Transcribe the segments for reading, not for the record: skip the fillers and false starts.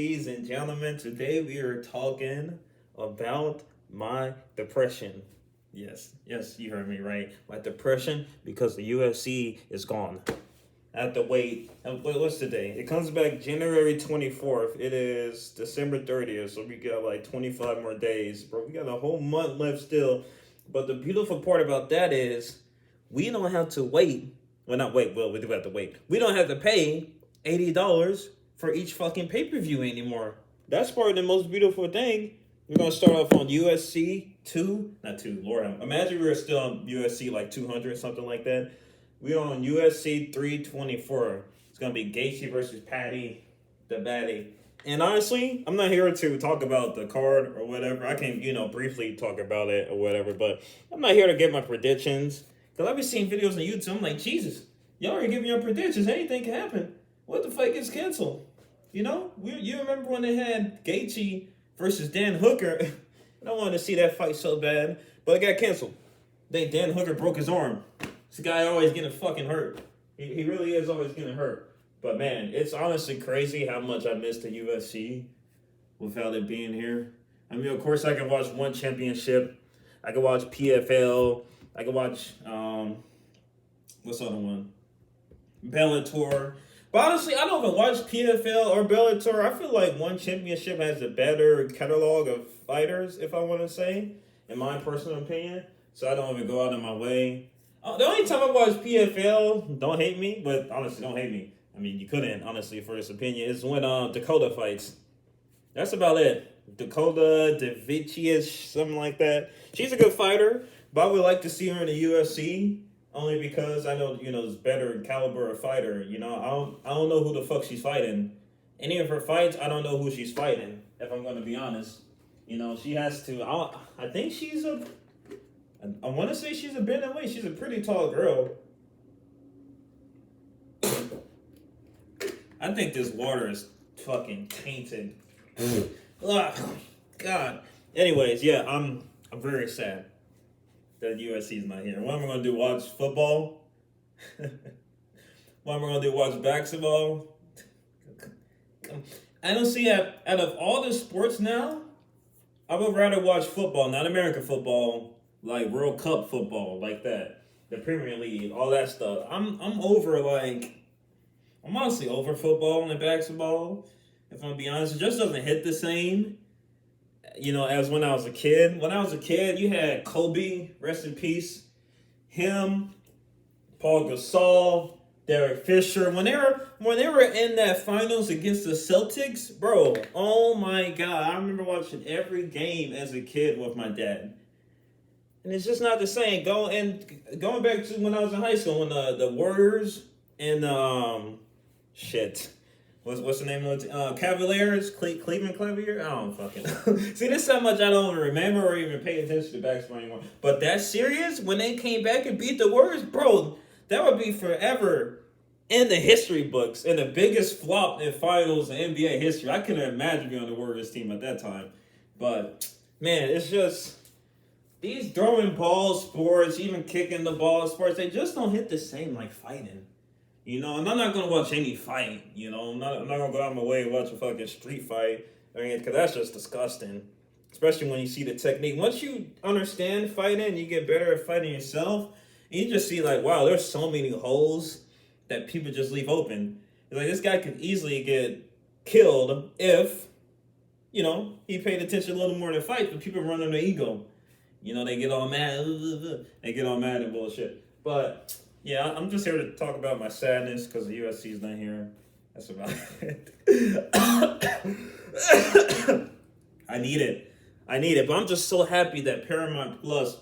Ladies and gentlemen, today we are talking about my depression. Yes, you heard me right. My depression because the UFC is gone. I have to wait. What's today? It comes back January 24th. It is December 30th, so we got like 25 more days. Bro, we got a whole month left still. But the beautiful part about that is we don't have to wait. Well, not wait. Well, we do have to wait. We don't have to pay $80 for each fucking pay-per-view anymore. That's part of the most beautiful thing. We're gonna start off on USC 2, not 2, Lord. Imagine we were still on USC like 200, something like that. We're on USC 324. It's gonna be Gaethje versus Patty, the baddie. And honestly, I'm not here to talk about the card or whatever. I can, briefly talk about it or whatever, but I'm not here to get my predictions. Because I've been seeing videos on YouTube. I'm like, Jesus, y'all are giving your predictions. Anything can happen. What the fuck gets canceled? You remember when they had Gaethje versus Dan Hooker? I wanted to see that fight so bad, but it got canceled. Then Dan Hooker broke his arm. This guy always getting fucking hurt. He really is always getting hurt. But man, it's honestly crazy how much I missed the UFC without it being here. I mean, of course, I can watch one championship. I can watch PFL. I can watch what's the other one? Bellator. But honestly, I don't even watch PFL or Bellator. I feel like one championship has a better catalog of fighters, if I want to say, in my personal opinion. So I don't even go out of my way. The only time I watch PFL, don't hate me, but honestly, don't hate me. I mean, you couldn't, honestly, for this opinion, is when Dakota fights. That's about it. Dakota, DeVici-ish, something like that. She's a good fighter, but I would like to see her in the UFC. Only because I know, it's better caliber of fighter. I don't know who the fuck she's fighting. Any of her fights, I don't know who she's fighting, if I'm going to be honest. She has to, I think I want to say she's a bantamweight. She's a pretty tall girl. I think this water is fucking tainted. Ugh, God. Anyways, yeah, I'm very sad that USC is not here. What am I gonna do? Watch football? What am I gonna do? Watch basketball? I don't see out of all the sports now, I would rather watch football, not American football, like World Cup football, like that, the Premier League, all that stuff. I'm honestly over football and basketball. If I'm gonna be honest, it just doesn't hit the same. As when I was a kid. When I was a kid, you had Kobe, rest in peace, him, Paul Gasol, Derek Fisher. When they were in that finals against the Celtics, bro, oh my God. I remember watching every game as a kid with my dad. And it's just not the same. Going back to when I was in high school, when the Warriors and What's the name of the Cavaliers? Cleveland Cavaliers? I don't fucking know. See, this is how much I don't even remember or even pay attention to basketball anymore. But that series, when they came back and beat the Warriors, bro, that would be forever in the history books and the biggest flop in finals in NBA history. I couldn't imagine being on the Warriors team at that time. But, man, it's just these throwing ball sports, even kicking the ball sports, they just don't hit the same like fighting. And I'm not going to watch any fight, I'm not going to go out of my way and watch a fucking street fight. I mean, because that's just disgusting. Especially when you see the technique. Once you understand fighting, you get better at fighting yourself. And you just see like, wow, there's so many holes that people just leave open. It's like this guy could easily get killed if, he paid attention a little more to fight. But people run on their ego. They get all mad. They get all mad and bullshit. But yeah, I'm just here to talk about my sadness because the USC's not here. That's about it. I need it. But I'm just so happy that Paramount Plus,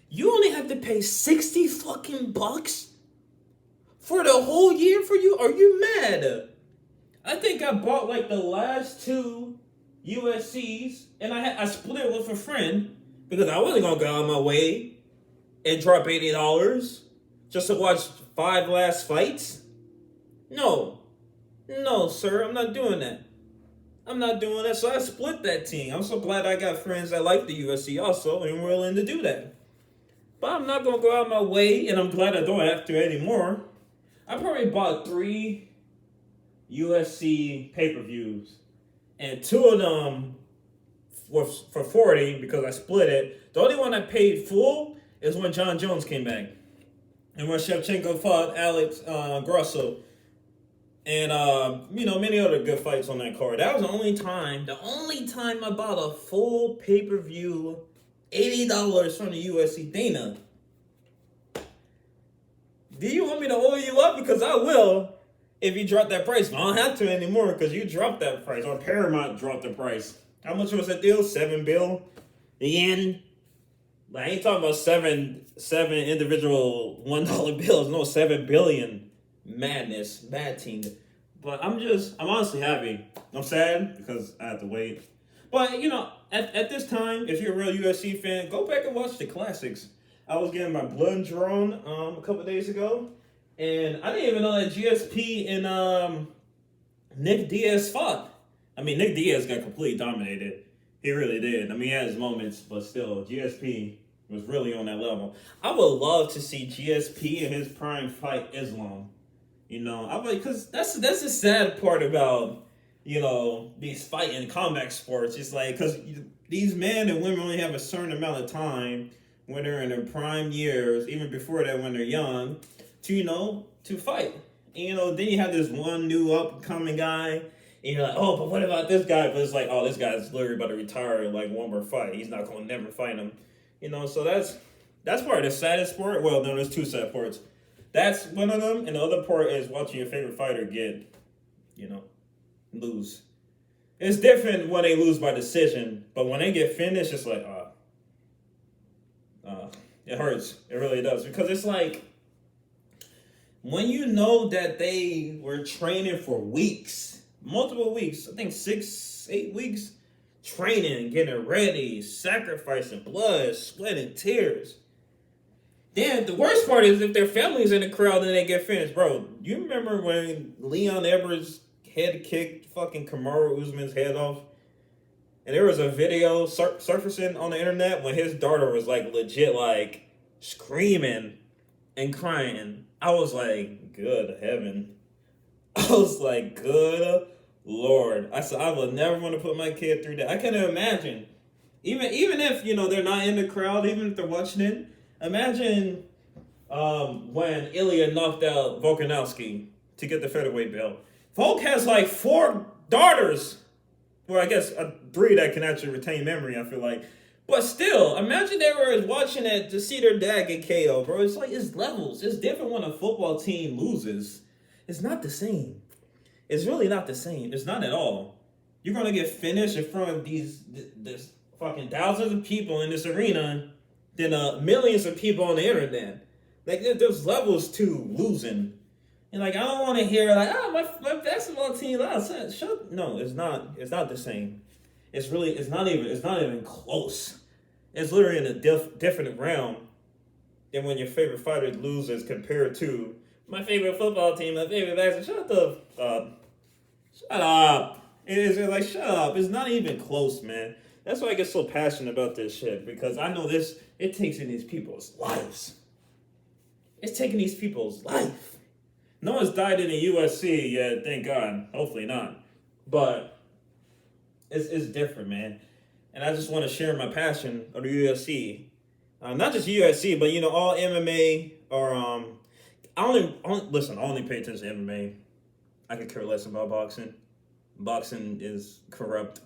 you only have to pay 60 fucking bucks for the whole year for you? Are you mad? I think I bought like the last two USCs and I split it with a friend because I wasn't going to go out of my way and drop $80 just to watch 5 last fights? No, sir, I'm not doing that. So I split that team. I'm so glad I got friends that like the UFC also and willing to do that. But I'm not going to go out of my way, and I'm glad I don't have to anymore. I probably bought 3 UFC pay-per-views, and 2 of them were for 40 because I split it. The only one I paid full is when John Jones came back, and when Shevchenko fought Alex Grosso, and many other good fights on that card. That was the only time I bought a full pay-per-view, $80 from the UFC. Dana, do you want me to oil you up? Because I will if you drop that price. But I don't have to anymore because you dropped that price. Or Paramount dropped the price. How much was that deal? $7 billion yen. Like, I ain't talking about seven individual $1 bills. No, 7 billion. Madness, mad team. But I'm honestly happy. I'm sad because I have to wait. But at this time, if you're a real UFC fan, go back and watch the classics. I was getting my blood drawn a couple of days ago, and I didn't even know that GSP and Nick Diaz fought. I mean, Nick Diaz got completely dominated. He really did. I mean, he had his moments, but still, GSP was really on that level. I would love to see GSP in his prime fight Islam. Because that's the sad part about these fighting combat sports. It's like, because these men and women only have a certain amount of time when they're in their prime years, even before that when they're young, to fight. And, then you have this one new upcoming guy, and you're like, oh, but what about this guy? But it's like, oh, this guy's literally about to retire in like one more fight. He's not going to never fight him. So that's part of the saddest part. Well, no, there's 2 sad parts. That's one of them, and the other part is watching your favorite fighter lose. It's different when they lose by decision, but when they get finished, it's like, it hurts. It really does. Because it's like, when you know that they were training for weeks, multiple weeks, I think 6-8 weeks, training, getting ready, sacrificing blood, sweat, and tears. Then the worst part is if their family's in the crowd and they get finished. Bro, you remember when Leon Edwards head kicked fucking Kamaru Usman's head off? And there was a video surfacing on the internet when his daughter was like legit like screaming and crying. I was like, good heaven. I was like, good Lord. I said, I would never want to put my kid through that. I can't imagine. Even if, they're not in the crowd, even if they're watching it, imagine when Ilya knocked out Volkanovski to get the featherweight belt. Volk has like 4 daughters. Well, I guess 3 that can actually retain memory, I feel like. But still, imagine they were watching it to see their dad get KO, bro. It's like, it's levels. It's different when a football team loses. It's not the same. It's really not the same. It's not at all. You're going to get finished in front of this fucking thousands of people in this arena than millions of people on the internet. Like, there's levels to losing. And like, I don't want to hear like, my basketball team lost. No, it's not the same. It's not even close. It's literally in a different realm than when your favorite fighter loses compared to my favorite football team, my favorite basketball. Shut up. It's like, shut up. It's not even close, man. That's why I get so passionate about this shit, because I know it takes in these people's lives. It's taking these people's life. No one's died in the UFC yet, thank God. Hopefully not. But it's different, man. And I just want to share my passion of the UFC. Not just UFC, but all MMA or I only pay attention to MMA. I could care less about boxing. Boxing is corrupt.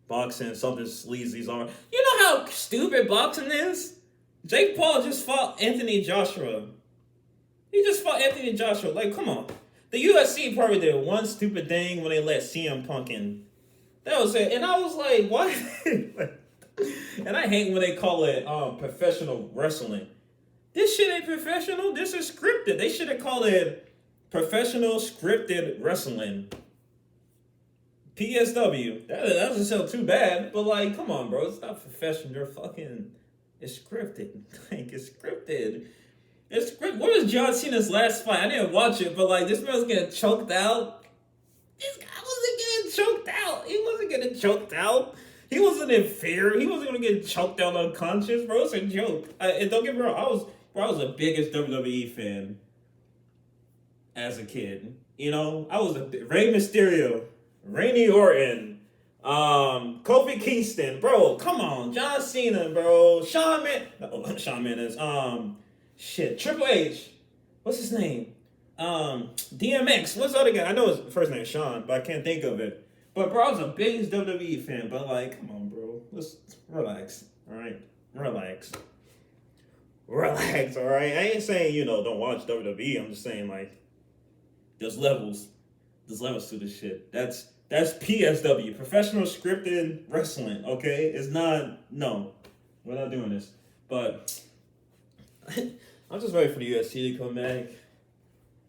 Boxing, something sleazy's on. You know how stupid boxing is? Jake Paul just fought Anthony Joshua. He just fought Anthony Joshua. Like, come on. The UFC probably did one stupid thing when they let CM Punk in. That was it. And I was like, what? And I hate when they call it professional wrestling. This shit ain't professional. This is scripted. They should have called it professional scripted wrestling. PSW. That doesn't sound too bad. But like, come on, bro. It's not professional. It's scripted. Like, it's scripted. What was John Cena's last fight? I didn't watch it, but like, this man was getting choked out. This guy wasn't getting choked out. He wasn't getting choked out. He wasn't in fear. He wasn't going to get choked out unconscious, bro. It's a joke. And don't get me wrong. I was the biggest WWE fan as a kid. You know, I was a Rey Mysterio, Randy Orton, Kofi Kingston, bro. Come on, John Cena, bro. Shawn Mendes. Shit, Triple H. What's his name? DMX. What's the other guy? I know his first name is Sean, but I can't think of it. But bro, I was a big WWE fan. But like, come on, bro. Let's relax. All right, relax. Relax. All right. I ain't saying don't watch WWE. I'm just saying like there's levels. There's levels to this shit. That's PSW, professional scripted wrestling. Okay, it's not. No, we're not doing this. But I'm just ready for the UFC to come back.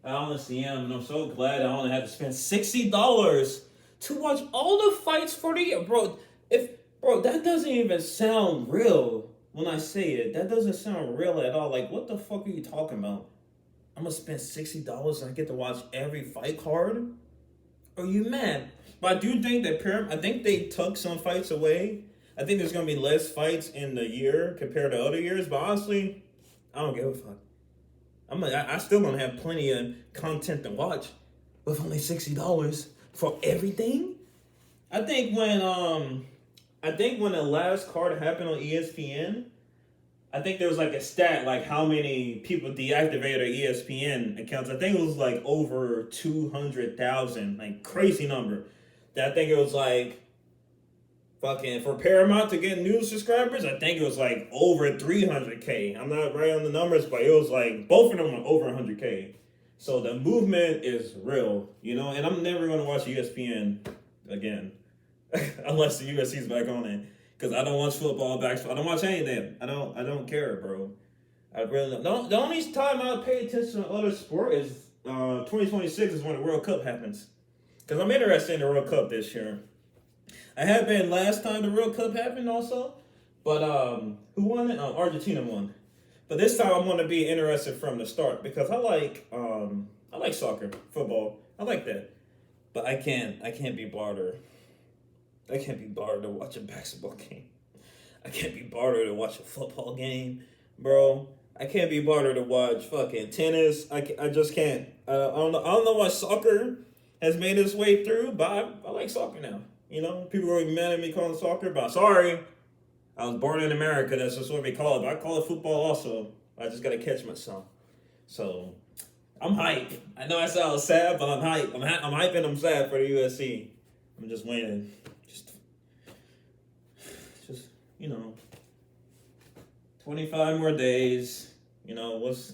I honestly am, and I'm so glad I only had to spend $60 to watch all the fights for the year, bro. That doesn't even sound real when I say it. That doesn't sound real at all. Like, what the fuck are you talking about? I'm gonna spend $60 and I get to watch every fight card? Are you mad? But I do think that I think they took some fights away. I think there's gonna be less fights in the year compared to other years. But honestly, I don't give a fuck. I still gonna have plenty of content to watch with only $60 for everything. I think when the last card happened on ESPN, I think there was like a stat like how many people deactivated their ESPN accounts. I think it was like over 200,000, like crazy number. That I think it was like fucking for Paramount to get new subscribers, I think it was like over 300K. I'm not right on the numbers, but it was like both of them were over 100K. So the movement is real, and I'm never going to watch ESPN again unless the UFC's back on it, because I don't watch football, I don't watch anything. I don't care, bro. I really don't. The only time I pay attention to other sport is 2026 is when the World Cup happens, because I'm interested in the World Cup this year. I have been last time the World Cup happened also, but who won it? Argentina won. But this time I'm going to be interested from the start because I like soccer, football. I like that, but I can't be bothered. I can't be bothered to watch a basketball game. I can't be bothered to watch a football game, bro. I can't be bothered to watch fucking tennis. I just can't. I don't know why soccer has made its way through, but I like soccer now. People are mad at me calling it soccer, but sorry. I was born in America. That's just what we call it. But I call it football also. I just got to catch myself. So, I'm hyped. I know I sound sad, but I'm hyped. I'm hyped and I'm sad for the UFC. I'm just waiting. Just 25 more days. It's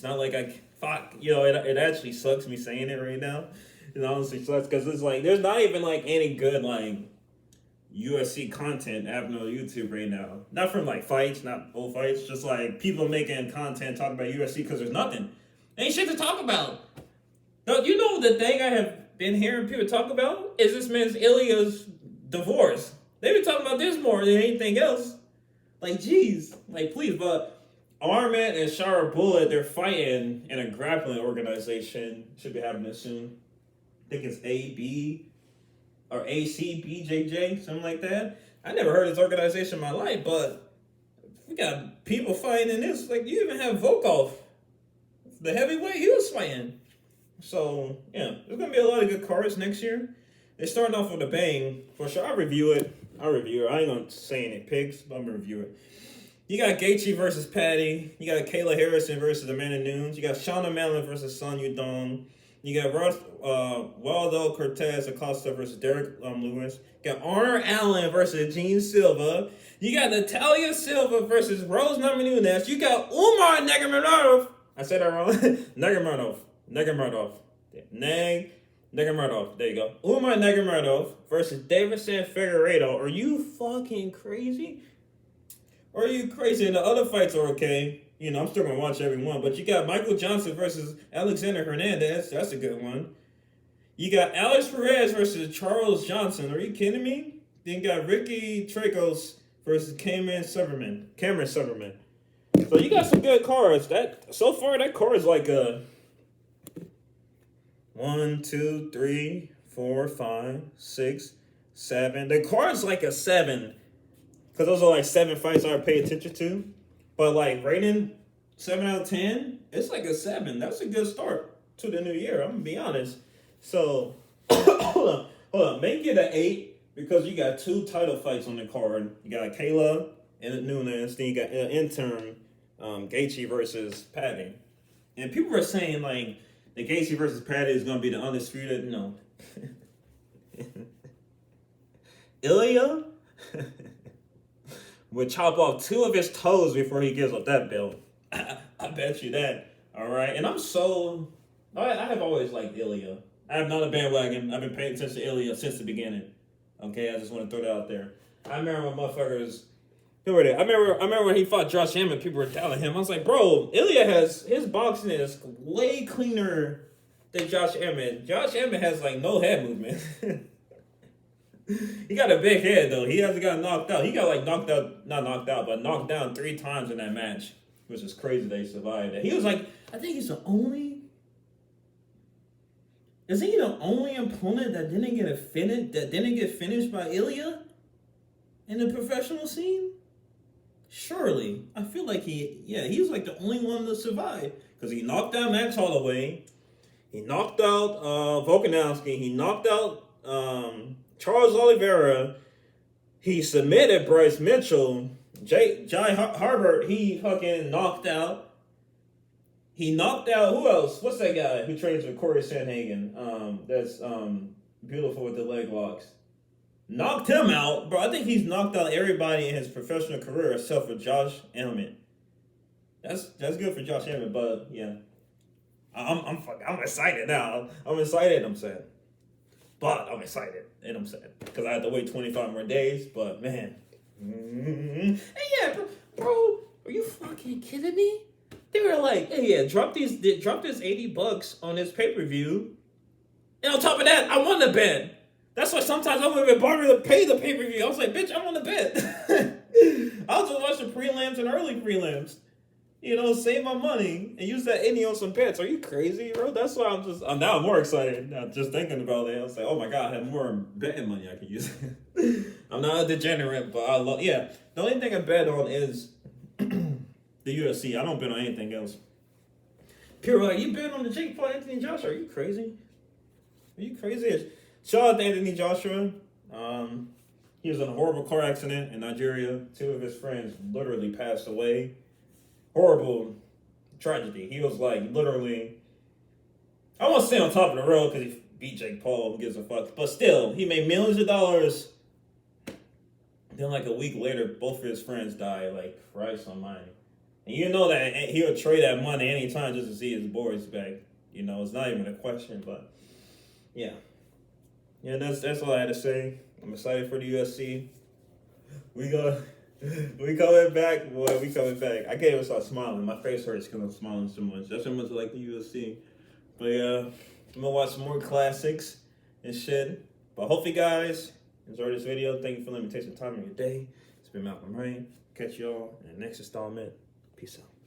not like it actually sucks me saying it right now. It honestly sucks because it's like there's not even like any good like UFC content happening on YouTube right now. Not from like fights, not old fights, just like people making content talking about UFC because there's nothing. Ain't shit to talk about. No, the thing I have been hearing people talk about is this man's Ilya's divorce. They've been talking about this more than anything else. Like, geez, like please, but Arman and Shara Bullet, they're fighting in a grappling organization. Should be happening soon. I think it's AB or ACBJJ, something like that. I never heard of this organization in my life, but we got people fighting in this. Like, you even have Volkov, the heavyweight, he was fighting. So, yeah, there's going to be a lot of good cards next year. They're starting off with a bang. For sure, I'll review it. I ain't going to say any picks, but I'm going to review it. You got Gaethje versus Patty. You got Kayla Harrison versus Amanda Nunes. You got Shawn O'Malley versus Son Yudong. You got Waldo Cortez Acosta versus Derek Lewis. You got Honor Allen versus Gene Silva. You got Natalia Silva versus Rose Namajunas. You got Umar Nurmagomedov. I said that wrong. Nurmagomedov. There you go. Umar Nurmagomedov versus Davidson Figueiredo. Are you fucking crazy? And the other fights are okay. I'm still going to watch every one. But you got Michael Johnson versus Alexander Hernandez. That's a good one. You got Alex Perez versus Charles Johnson. Are you kidding me? Then you got Ricky Tricos versus Cameron Suberman. So you got some good cards. So far, that card is like a 1, 2, 3, 4, 5, 6, 7. The card's like a 7. Because those are like 7 fights I pay attention to. But like rating 7 out of 10, it's like a 7. That's a good start. to the new year. I'm gonna be honest. So hold on. Make it an 8 because you got 2 title fights on the card. You got Kayla and Nunes. Then you got intern Gaethje versus Patty. And people were saying like the Gaethje versus Patty is gonna be the undisputed. No. Ilya would chop off 2 of his toes before he gives up that belt. I bet you that. All right. And I have always liked Ilya. I am not a bandwagon. I've been paying attention to Ilya since the beginning. Okay, I just want to throw that out there. I remember when motherfuckers. Who were they? I remember when he fought Josh Emmett, people were doubting him. I was like, bro, Ilya his boxing is way cleaner than Josh Emmett. Josh Emmett has like no head movement. He got a big head though. He hasn't got knocked out. He got like not knocked out, but knocked down 3 times in that match, which is crazy that he survived that. He was like, I think he's the only. Is he the only opponent that didn't get finished by Ilya in the professional scene? Surely, I feel like he was like the only one to survive because he knocked out Max Holloway, he knocked out Volkanovski, he knocked out Charles Oliveira, he submitted Bryce Mitchell, Jai Harbert, he fucking knocked out. He knocked out, who else? What's that guy who trains with Corey Sandhagen? That's beautiful with the leg locks. Knocked him out, bro. I think he's knocked out everybody in his professional career except for Josh Emmett. That's good for Josh Emmett, but yeah, I'm excited now. I'm excited. I'm sad, but I'm excited and I'm sad because I had to wait 25 more days. But man, hey, yeah, bro, are you fucking kidding me? They were like, hey, yeah, drop this $80 on this pay-per-view. And on top of that, I won the bet. That's why sometimes I wouldn't even bother to pay the pay-per-view. I was like, bitch, I won the bet. I'll just watch the prelims and early prelims. You know, save my money and use that 80 on some bets. Are you crazy, bro? That's why now I'm more excited. Now just thinking about it. I was like, oh my God, I have more betting money I can use. I'm not a degenerate, but the only thing I bet on is the UFC. I don't bet on anything else. People are like, you bet on the Jake Paul, Anthony Joshua? Are you crazy? Are you crazy? Shout out to Anthony Joshua. He was in a horrible car accident in Nigeria. 2 of his friends literally passed away. Horrible tragedy. He was like literally, I won't say on top of the road because he beat Jake Paul. Who gives a fuck? But still, he made millions of dollars. Then like a week later, both of his friends died. Like, Christ almighty. And you know that he would trade that money anytime just to see his boys back. You know, it's not even a question, but yeah. Yeah, that's all I had to say. I'm excited for the UFC. We coming back, boy. We coming back. I can't even start smiling. My face hurts because I'm smiling so much. That's how much I like the UFC. But yeah, I'm gonna watch some more classics and shit. But hopefully, guys, enjoy this video. Thank you for letting me take some time in your day. It's been Malcolm Wright. Catch y'all in the next installment. Peace out.